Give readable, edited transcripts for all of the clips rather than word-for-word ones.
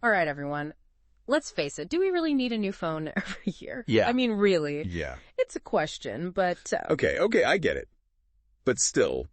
All right, everyone. Let's face it. Do we really need a new phone every year? Yeah. I mean, really. Yeah. It's a question, but Okay, I get it. But still,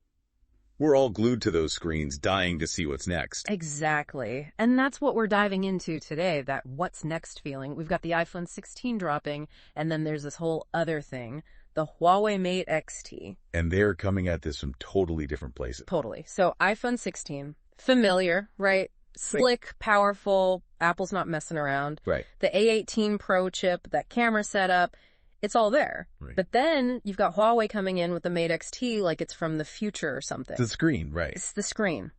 we're all glued to those screens, dying to see what's next. exactly. And that's what we're diving into today, that what's next feeling. We've got the iPhone 16 dropping, and then there's this whole other thing, the Huawei Mate XT. And they're coming at this from totally different places. Totally. So iPhone 16, familiar, right? Slick, powerful, Apple's not messing around. Right. The A18 Pro chip, that camera setup, it's all there. Right. But then you've got Huawei coming in with the Mate XT like it's from the future or something. The screen, right. It's the screen.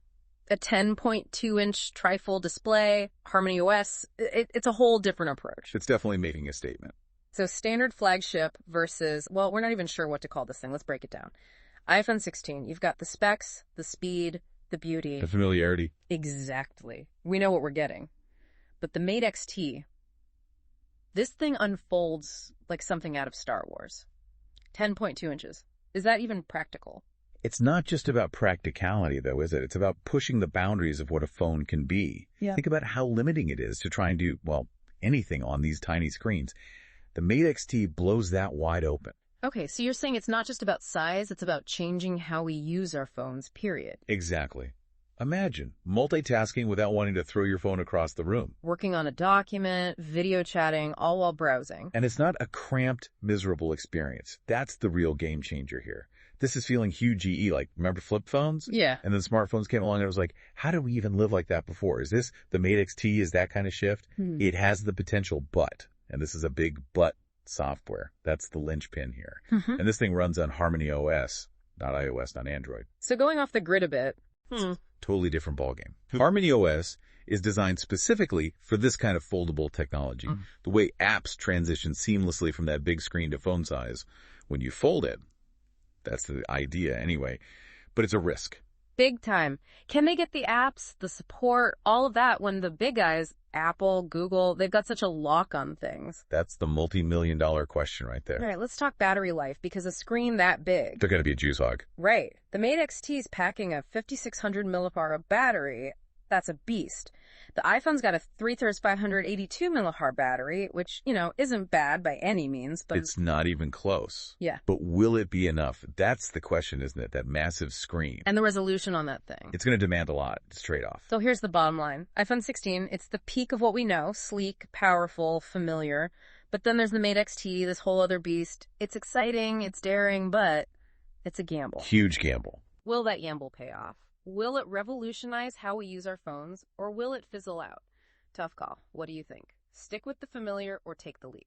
A 10.2-inch Trifold display, Harmony OS. It's a whole different approach. It's definitely making a statement. So standard flagship versus, well, we're not even sure what to call this thing. Let's break it down. iPhone 16, you've got the specs, the speed, the beauty. The familiarity. Exactly. We know what we're getting. But the Mate XT, this thing unfolds like something out of Star Wars. 10.2 inches. Is that even practical? It's not just about practicality, though, is it? It's about pushing the boundaries of what a phone can be. Yeah. Think about how limiting it is to try and do, well, anything on these tiny screens. The Mate XT blows that wide open. Okay, so you're saying it's not just about size, it's about changing how we use our phones, period. Exactly. Imagine multitasking without wanting to throw your phone across the room. Working on a document, video chatting, all while browsing. And it's not a cramped, miserable experience. That's the real game changer here. This is feeling huge GE, like, remember flip phones? Yeah. And then smartphones came along and it was like, how did we even live like that before? Is this the Mate XT? Is that kind of shift? It has the potential, but, and this is a big but software. That's the linchpin here. And this thing runs on Harmony OS, not iOS, not Android. So going off the grid a bit, Totally different ballgame. Harmony OS is designed specifically for this kind of foldable technology. The way apps transition seamlessly from that big screen to phone size when you fold it. That's the idea anyway. But it's a risk. big time. Can they get the apps, the support, all of that when the big guys, Apple, Google, they've got such a lock on things? That's the multi-million-dollar question right there. All right, let's talk battery life, because a screen that big. They're going to be a juice hog. Right. The Mate XT is packing a 5600 milliamp battery. That's a beast. The iPhone's got a 3/3 582 milliamp battery, which, isn't bad by any means, but It's not even close. yeah. But will it be enough? That's the question, isn't it? That massive screen. And the resolution on that thing. It's going to demand a lot. It's trade-off. So here's the bottom line. iPhone 16, it's the peak of what we know. Sleek, powerful, familiar. But then there's the Mate XT, this whole other beast. It's exciting, it's daring, but it's a gamble. Huge gamble. Will that gamble pay off? Will it revolutionize how we use our phones, or will it fizzle out? Tough call. What do you think? Stick with the familiar or take the leap?